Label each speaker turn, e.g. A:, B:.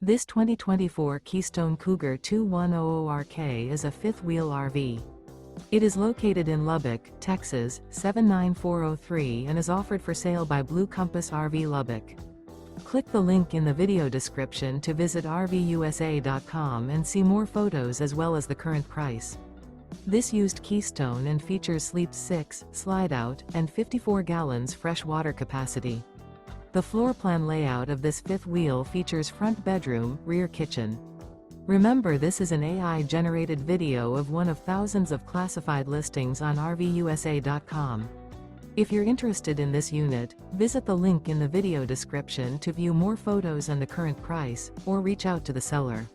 A: This 2024 Keystone Cougar 2100RK is a fifth-wheel RV. It is located in Lubbock, Texas, 79403 and is offered for sale by Blue Compass RV Lubbock. Click the link in the video description to visit RVUSA.com and see more photos as well as the current price. This used Keystone and features sleeps 6, Slideout, and 54 gallons fresh water capacity. The floor plan layout of this fifth wheel features front bedroom, rear kitchen. Remember, this is an AI-generated video of one of thousands of classified listings on RVUSA.com. If you're interested in this unit, visit the link in the video description to view more photos and the current price, or reach out to the seller.